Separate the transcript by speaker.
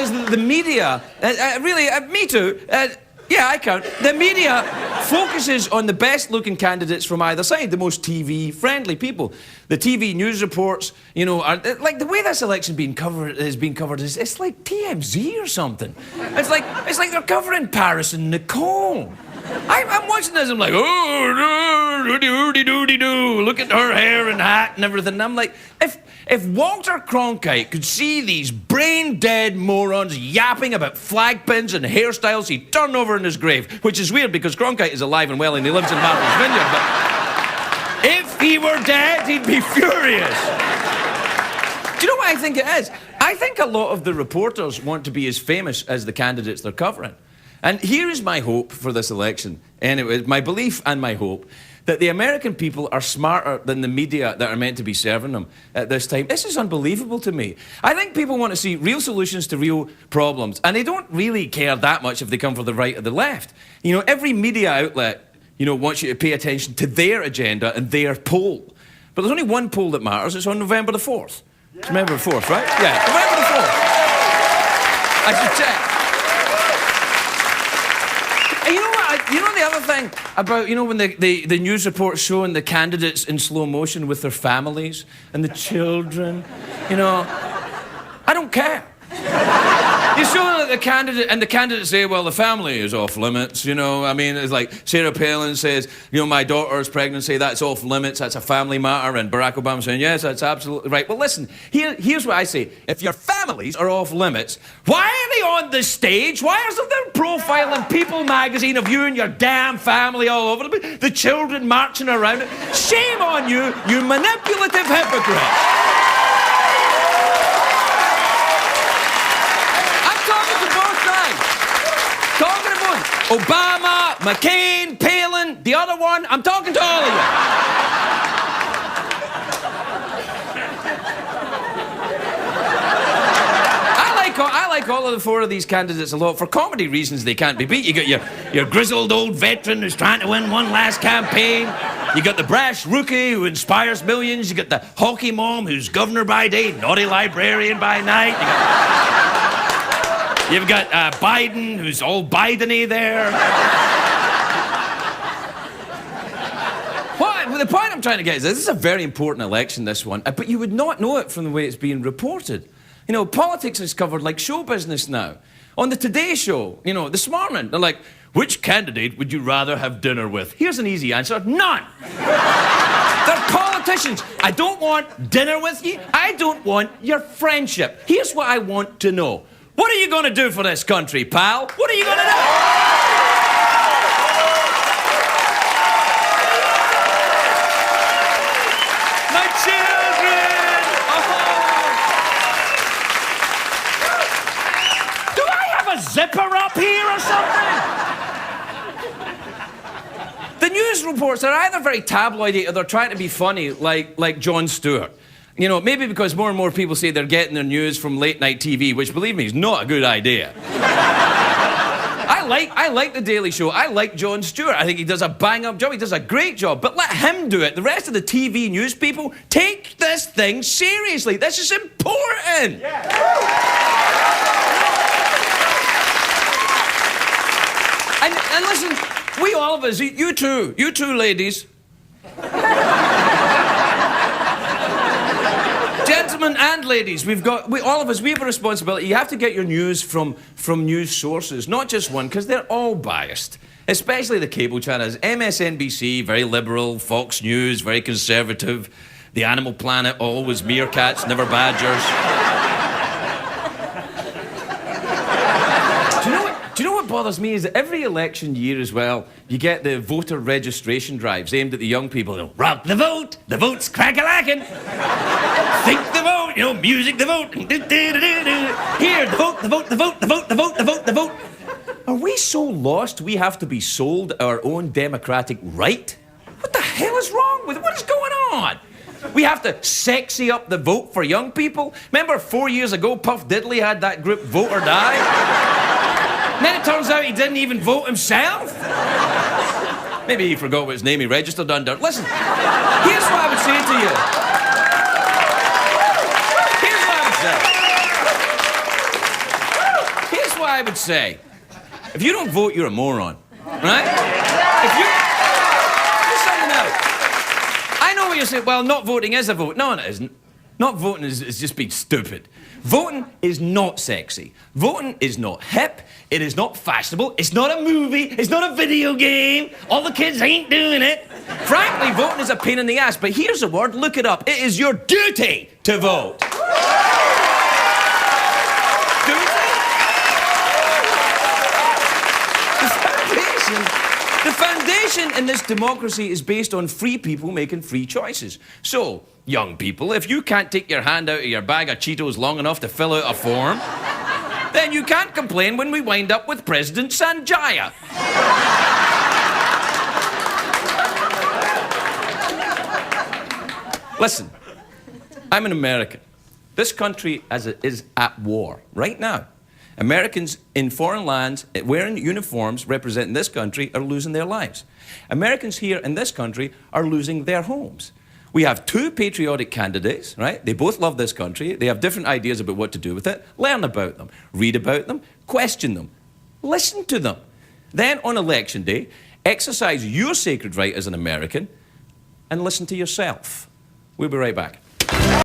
Speaker 1: is that the media, me too, yeah, I count. The media focuses on the best-looking candidates from either side, the most TV-friendly people. The TV news reports, you know, are like the way this election is being covered is it's like TMZ or something. It's like they're covering Paris and Nicole. I'm watching this. I'm like, oh, doody-doody-doo. Look at her hair and hat and everything. And I'm like, if Walter Cronkite could see these brain-dead morons yapping about flag pins and hairstyles, he'd turn over in his grave. Which is weird because Cronkite is alive and well and he lives in Martha's Vineyard. But if he were dead, he'd be furious. Do you know what I think it is? I think a lot of the reporters want to be as famous as the candidates they're covering. And here is my hope for this election. Anyway, my belief and my hope that the American people are smarter than the media that are meant to be serving them at this time. This is unbelievable to me. I think people want to see real solutions to real problems, and they don't really care that much if they come from the right or the left. You know, every media outlet, you know, wants you to pay attention to their agenda and their poll. But there's only one poll that matters. It's on November the 4th. Yeah. It's November the 4th, right? Yeah, November the 4th. I should check. You know the other thing about, you know, when the news reports showing the candidates in slow motion with their families and the children, you know, I don't care. You show the candidate, and the candidates say, well, the family is off limits, you know. I mean, it's like Sarah Palin says, you know, my daughter's pregnancy, that's off limits, that's a family matter, and Barack Obama saying, yes, that's absolutely right. Well, listen, here's what I say. If your families are off limits, why are they on the stage? Why isn't there profile in People magazine of you and your damn family all over the children marching around it? Shame on you, you manipulative hypocrite. Talking to both. Obama, McCain, Palin, the other one. I'm talking to all of you. I like all of the four of these candidates a lot. For comedy reasons, they can't be beat. You got your grizzled old veteran who's trying to win one last campaign. You got the brash rookie who inspires millions. You got the hockey mom who's governor by day, naughty librarian by night. You've got Biden, who's all Biden-y there. The point I'm trying to get is this is a very important election, this one, but you would not know it from the way it's being reported. You know, politics is covered like show business now. On the Today Show, you know, this morning, they're like, which candidate would you rather have dinner with? Here's an easy answer, none. They're politicians. I don't want dinner with you. I don't want your friendship. Here's what I want to know. What are you going to do for this country, pal? What are you going to do? My children! Oh. Do I have a zipper up here or something? The news reports are either very tabloidy or they're trying to be funny, like Jon Stewart. You know, maybe because more and more people say they're getting their news from late-night TV, which, believe me, is not a good idea. I like The Daily Show. I like Jon Stewart. I think he does a bang-up job. He does a great job. But let him do it. The rest of the TV news people, take this thing seriously. This is important. Yeah. And listen, we all of us, you two ladies. Gentlemen and ladies, all of us, we have a responsibility. You have to get your news from news sources, not just one, because they're all biased. Especially the cable channels. MSNBC, very liberal. Fox News, very conservative. The Animal Planet, always meerkats, never badgers. Do you know what bothers me is that every election year as well, you get the voter registration drives aimed at the young people. They'll rock the vote's crack-a-lackin'. Think the vote, you know, music the vote. Here, the vote. Are we so lost we have to be sold our own democratic right? What the hell is wrong with it? What is going on? We have to sexy up the vote for young people? Remember 4 years ago, Puff Diddley had that group Vote or Die? And then it turns out he didn't even vote himself. Maybe he forgot what his name he registered under. Listen, here's what I would say to you. Here's what I would say. I would say. If you don't vote, you're a moron, right? If you... Just something else. I know what you're saying. Well, not voting is a vote. No, it isn't. Not voting is just being stupid. Voting is not sexy. Voting is not hip. It is not fashionable. It's not a movie. It's not a video game. All the kids ain't doing it. Frankly, voting is a pain in the ass. But here's a word. Look it up. It is your duty to vote. The foundation in this democracy is based on free people making free choices. So, young people, if you can't take your hand out of your bag of Cheetos long enough to fill out a form, then you can't complain when we wind up with President Sanjaya. Listen, I'm an American. This country is at war right now. Americans in foreign lands wearing uniforms representing this country are losing their lives. Americans here in this country are losing their homes. We have two patriotic candidates, right? They both love this country. They have different ideas about what to do with it. Learn about them, read about them, question them, listen to them. Then on election day, exercise your sacred right as an American and listen to yourself. We'll be right back.